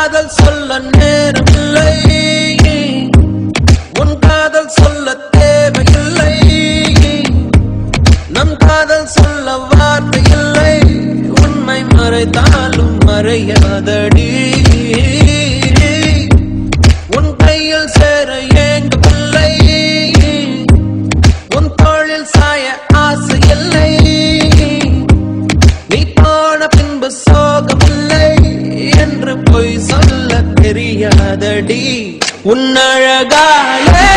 காதல் சொல்ல நேரமில்லை, உன் காதல் சொல்ல தேவையில்லை, நம் காதல் சொல்ல வார்த்தை இல்லை, உண்மை மறைத்தாலும் மறையாதடி, உன் கையில் சேர ஏங்கவில்லை, உன் தோளில் சாய ஆசை இல்லை, நீ போன பின்பு சோகமில்லை என்று பொய் சொல்ல தெரியாதடி. உன்னழகாலே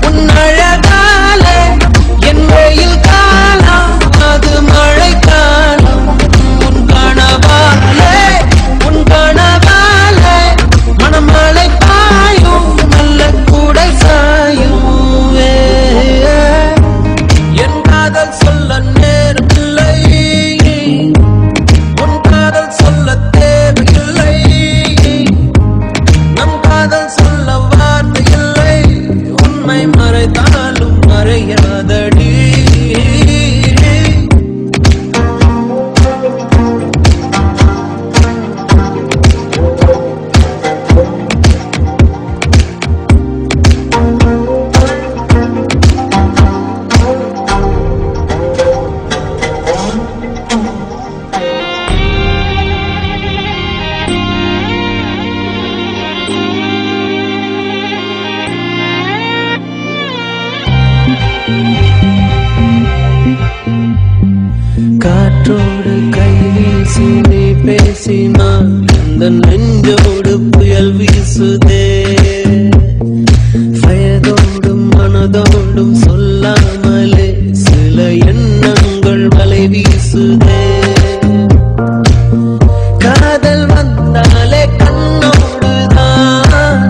உன்னழகாலே என் வெயில் காலம் அது மழை காலம், உன் கனவாலே உன் கனவாலே மனமழை பாயும் நல்ல கூடை சாயும். என் காதல் சொல்ல நேரமில்லை, உன் காதல் சொல்ல தேவையில்லை, நம் காதல் சொல்ல வார்த்தை இல்லை, உண்மை மறைத்தாலும் மறையாதடி. காற்றோடு கை வீசி நீ பேசினால் இந்த நெஞ்சோடு புயல் வீசுதே, வயதோடும் மனதோடும் சொல்லாமலே சில எண்ணங்கள் வலை வீசுதே, காதல் வந்தாலே கண்ணோடுதான்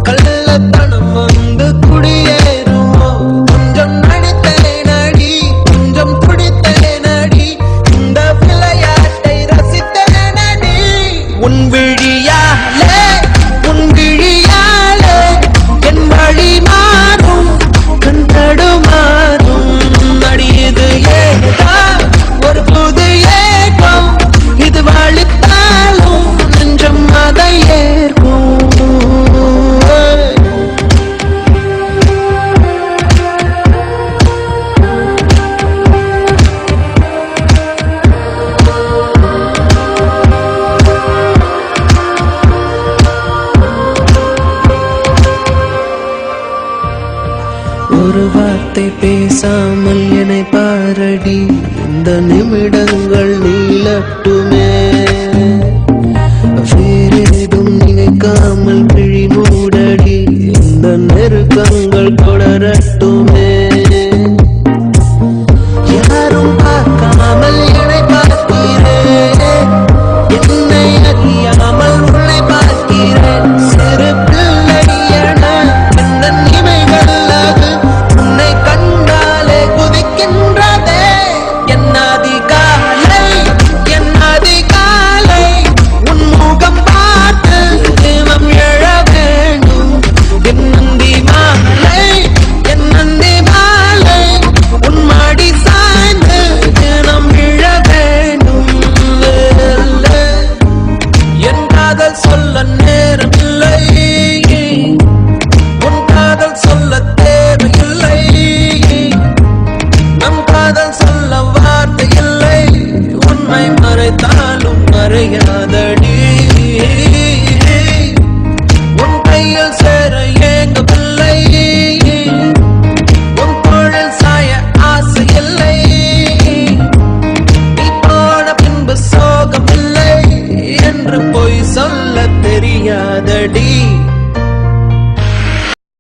கள்ளத்தனம் வந்து குடியேறுமோ, கொஞ்சம் நடித்தேன் அடி கொஞ்சம் துடித்தேன் அடி, இந்த விளையாட்டை ரசித்தேன் அடி, உன் விழியாலே உன் விழியாலே என் வழி மாறும் கண் தடுமாறும் அடி, இது ஏதா ஒரு புது ஏக்கம், இது வழித்தாலும் நெஞ்சம் அதை ஏற்கும். ஒரு வார்த்தை பேசாமல் என்னை பாரடி, இந்த நிமிடங்கள் நீளட்டுமே, வேறேதும் நினைக்காமல் கிழி மூடடி, இந்த நெருக்கங்கள் தொடரட்டுமே, யாரும் பார்க்காமல் என்னை பார்க்கிறேன், என்னை அறியாமல் உன்னை பார்க்கிறேன், சிறு பிள்ளை என இந்த இமைகள் அது உன்னை கண்டாலே குதிக்கின்றதே, என் அதிகாலை உன் முகம் பார்த்து தினம் எழ வேண்டும், என் நந்தி மாலை உன் மடி சாய்ந்து தினம் எழ வேண்டும். என் காதல் சொல்ல நேரமில்லை, உன் காதல் சொல்ல தேவையில்லை, நம் காதல் சொல்ல வார்த்தை இல்லை, உண்மை மறைத்தாலும் மறையாதடி, உன் கையில் சேர ஏங்கவில்லை, உன் தோளில் சாய ஆசை இல்லை, நீ போன பின்பு சோகமில்லை என்று பொய் சொல்ல தெரியாதடி.